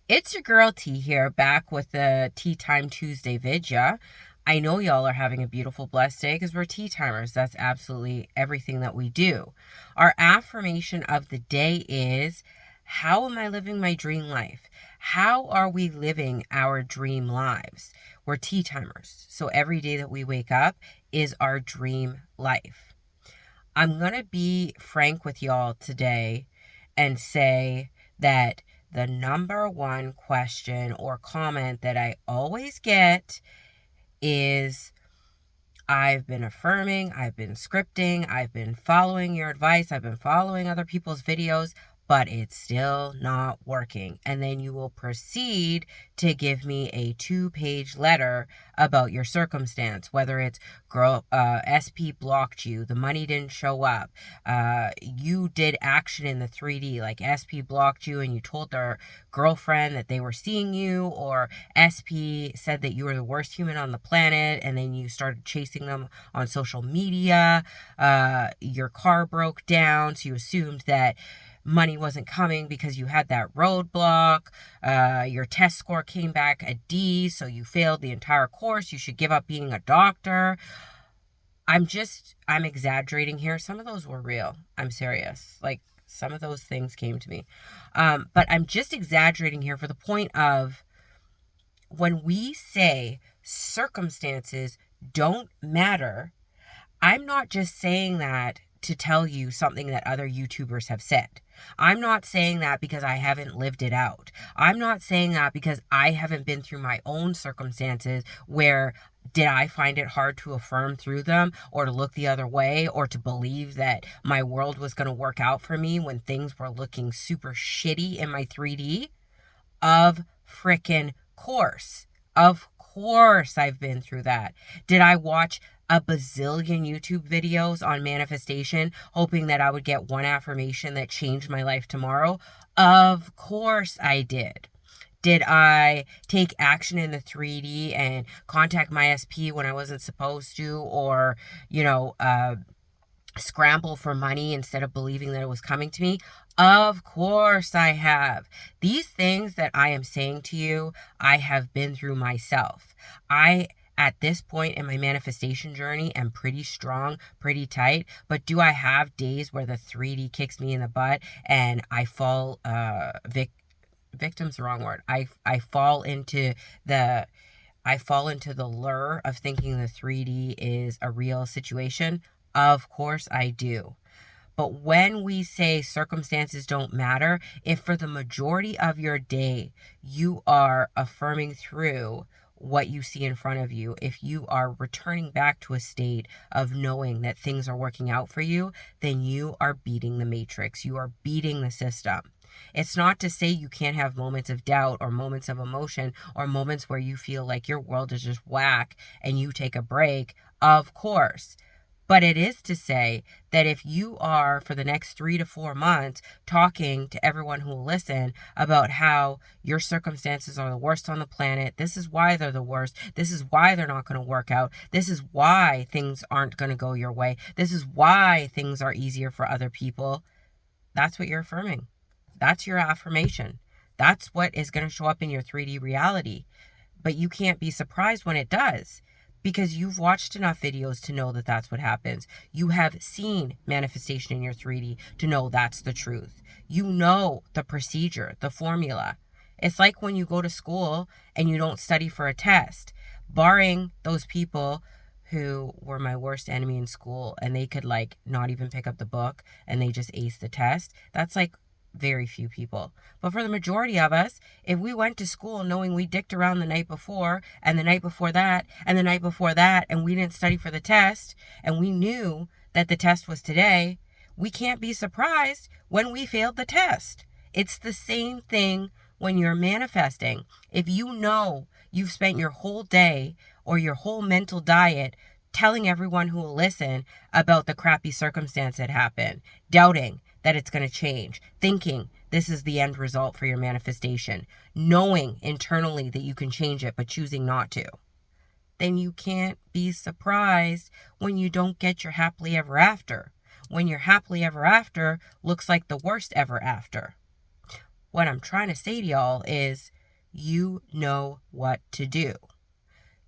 It's your girl T here, back with the Tea Time Tuesday vidya. I know y'all are having a beautiful, blessed day because we're tea timers. That's absolutely everything that we do. Our affirmation of the day is, how am I living my dream life? How are we living our dream lives? We're tea timers. So every day that we wake up is our dream life. I'm going to be frank with y'all today and say that the number one question or comment that I always get is, I've been affirming, I've been scripting, I've been following your advice, I've been following other people's videos, but it's still not working. And then you will proceed to give me a 2-page letter about your circumstance, whether it's SP blocked you, the money didn't show up, you did action in the 3D, like SP blocked you and you told their girlfriend that they were seeing you, or SP said that you were the worst human on the planet, and then you started chasing them on social media. Your car broke down, so you assumed that money wasn't coming because you had that roadblock. Your test score came back a D, so you failed the entire course. You should give up being a doctor. I'm exaggerating here. Some of those were real. I'm serious. Like, some of those things came to me. But I'm just exaggerating here for the point of, when we say circumstances don't matter, I'm not just saying that to tell you something that other YouTubers have said. I'm not saying that because I haven't lived it out. I'm not saying that because I haven't been through my own circumstances where did I find it hard to affirm through them, or to look the other way, or to believe that my world was going to work out for me when things were looking super shitty in my 3D? Of frickin' course. Of course I've been through that. Did I watch a bazillion YouTube videos on manifestation hoping that I would get one affirmation that changed my life tomorrow? Of course I did. Did I take action in the 3D and contact my SP when I wasn't supposed to, or, you know, scramble for money instead of believing that it was coming to me? Of course I have. These things that I am saying to you, I have been through myself. I, at this point in my manifestation journey, am pretty strong, pretty tight. But do I have days where the 3D kicks me in the butt and I fall victim's the wrong word. I fall into the lure of thinking the 3D is a real situation? Of course I do. But when we say circumstances don't matter, if for the majority of your day you are affirming through what you see in front of you, if you are returning back to a state of knowing that things are working out for you, then you are beating the matrix. You are beating the system. It's not to say you can't have moments of doubt or moments of emotion or moments where you feel like your world is just whack and you take a break. Of course. But it is to say that if you are, for the next 3 to 4 months, talking to everyone who will listen about how your circumstances are the worst on the planet, this is why they're the worst, this is why they're not going to work out, this is why things aren't going to go your way, this is why things are easier for other people, that's what you're affirming. That's your affirmation. That's what is going to show up in your 3D reality. But you can't be surprised when it does, because you've watched enough videos to know that that's what happens. You have seen manifestation in your 3D to know that's the truth. You know the procedure, the formula. It's like when you go to school and you don't study for a test. Barring those people who were my worst enemy in school and they could like not even pick up the book and they just ace the test, that's like very few people. But for the majority of us, if we went to school knowing we dicked around the night before and the night before that and the night before that, and we didn't study for the test, and we knew that the test was today, we can't be surprised when we failed the test. It's the same thing when you're manifesting. If you know you've spent your whole day or your whole mental diet telling everyone who will listen about the crappy circumstance that happened, doubting that it's going to change, thinking this is the end result for your manifestation, knowing internally that you can change it but choosing not to, then you can't be surprised when you don't get your happily ever after, when your happily ever after looks like the worst ever after. What I'm trying to say to y'all is, you know what to do.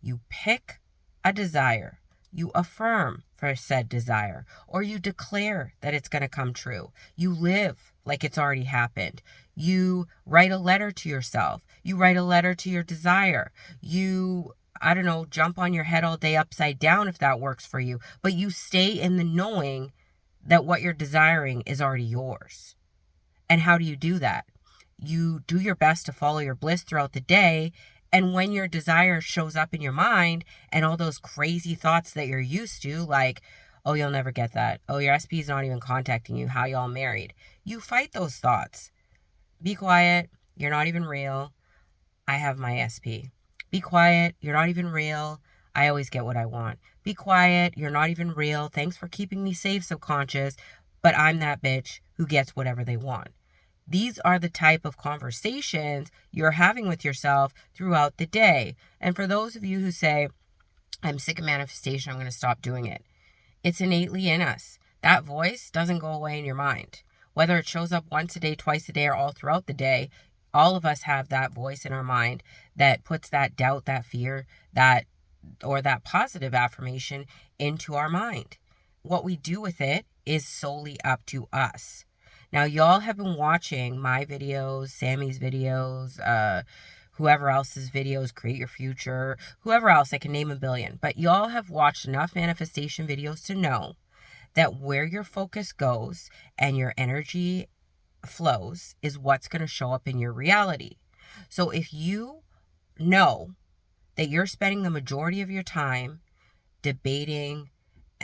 You pick a desire, you affirm for said desire, or you declare that it's going to come true. You live like it's already happened. You write a letter to yourself. You write a letter to your desire. You, I don't know, jump on your head all day upside down if that works for you. But you stay in the knowing that what you're desiring is already yours. And how do you do that? You do your best to follow your bliss throughout the day. And when your desire shows up in your mind and all those crazy thoughts that you're used to, like, oh, you'll never get that. Oh, your SP is not even contacting you. How y'all married? You fight those thoughts. Be quiet. You're not even real. I have my SP. Be quiet. You're not even real. I always get what I want. Be quiet. You're not even real. Thanks for keeping me safe, subconscious. But I'm that bitch who gets whatever they want. These are the type of conversations you're having with yourself throughout the day. And for those of you who say, I'm sick of manifestation, I'm going to stop doing it. It's innately in us. That voice doesn't go away in your mind. Whether it shows up once a day, twice a day, or all throughout the day, all of us have that voice in our mind that puts that doubt, that fear, that positive affirmation into our mind. What we do with it is solely up to us. Now, y'all have been watching my videos, Sammy's videos, whoever else's videos, Create Your Future, whoever else, I can name a billion. But y'all have watched enough manifestation videos to know that where your focus goes and your energy flows is what's going to show up in your reality. So if you know that you're spending the majority of your time debating,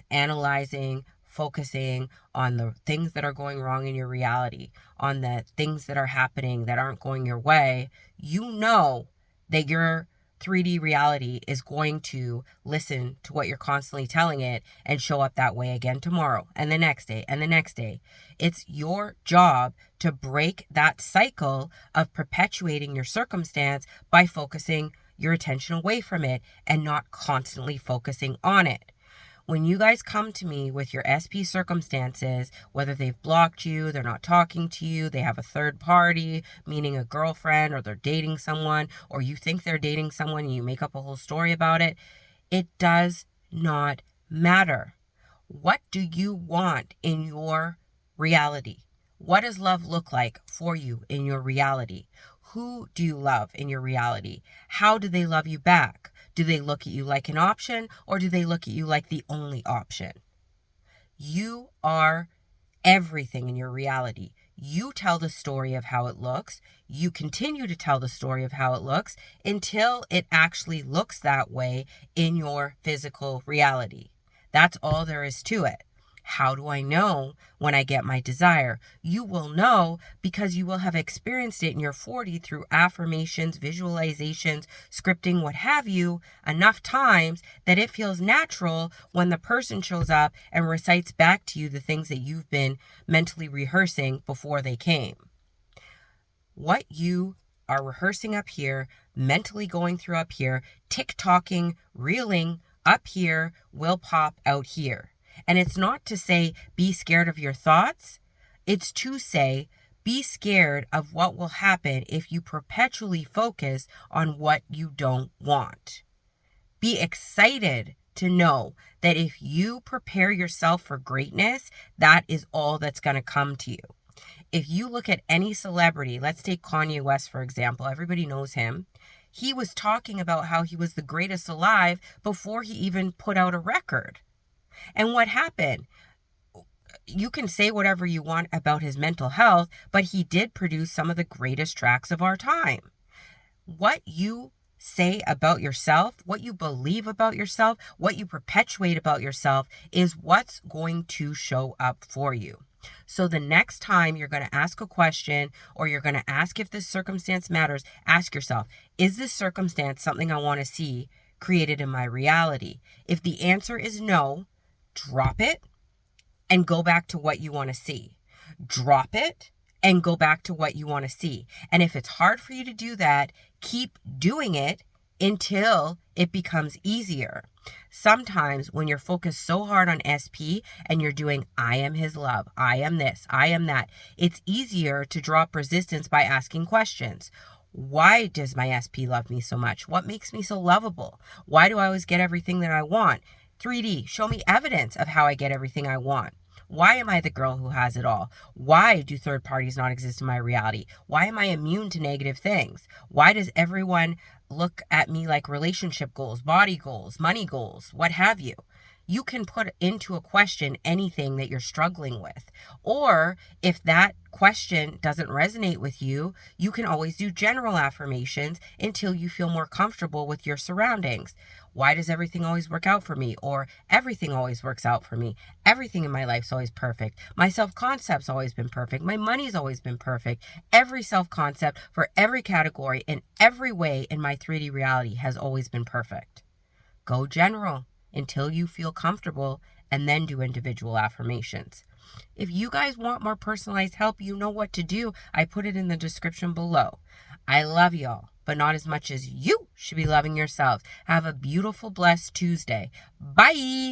analyzing, focusing on the things that are going wrong in your reality, on the things that are happening that aren't going your way, you know that your 3D reality is going to listen to what you're constantly telling it and show up that way again tomorrow and the next day and the next day. It's your job to break that cycle of perpetuating your circumstance by focusing your attention away from it and not constantly focusing on it. When you guys come to me with your SP circumstances, whether they've blocked you, they're not talking to you, they have a third party, meaning a girlfriend, or they're dating someone, or you think they're dating someone and you make up a whole story about it, it does not matter. What do you want in your reality? What does love look like for you in your reality? Who do you love in your reality? How do they love you back? Do they look at you like an option, or do they look at you like the only option? You are everything in your reality. You tell the story of how it looks. You continue to tell the story of how it looks until it actually looks that way in your physical reality. That's all there is to it. How do I know when I get my desire? You will know because you will have experienced it in your 40 through affirmations, visualizations, scripting, what have you, enough times that it feels natural when the person shows up and recites back to you the things that you've been mentally rehearsing before they came. What you are rehearsing up here, mentally going through up here, tick-tocking, reeling up here will pop out here. And it's not to say be scared of your thoughts. It's to say be scared of what will happen if you perpetually focus on what you don't want. Be excited to know that if you prepare yourself for greatness, that is all that's going to come to you. If you look at any celebrity, let's take Kanye West, for example. Everybody knows him. He was talking about how he was the greatest alive before he even put out a record. And what happened? You can say whatever you want about his mental health, but he did produce some of the greatest tracks of our time. What you say about yourself, what you believe about yourself, what you perpetuate about yourself is what's going to show up for you. So the next time you're going to ask a question or you're going to ask if this circumstance matters, ask yourself, is this circumstance something I want to see created in my reality? If the answer is no, drop it and go back to what you want to see. Drop it and go back to what you want to see. And if it's hard for you to do that, keep doing it until it becomes easier. Sometimes when you're focused so hard on SP and you're doing, I am his love, I am this, I am that, it's easier to drop resistance by asking questions. Why does my SP love me so much? What makes me so lovable? Why do I always get everything that I want? 3D, show me evidence of how I get everything I want. Why am I the girl who has it all? Why do third parties not exist in my reality? Why am I immune to negative things? Why does everyone look at me like relationship goals, body goals, money goals, what have you? You can put into a question anything that you're struggling with. Or if that question doesn't resonate with you, you can always do general affirmations until you feel more comfortable with your surroundings. Why does everything always work out for me? Or everything always works out for me. Everything in my life's always perfect. My self-concept's always been perfect. My money's always been perfect. Every self-concept for every category in every way in my 3D reality has always been perfect. Go general until you feel comfortable, and then do individual affirmations. If you guys want more personalized help, you know what to do. I put it in the description below. I love y'all, but not as much as you should be loving yourselves. Have a beautiful, blessed Tuesday. Bye.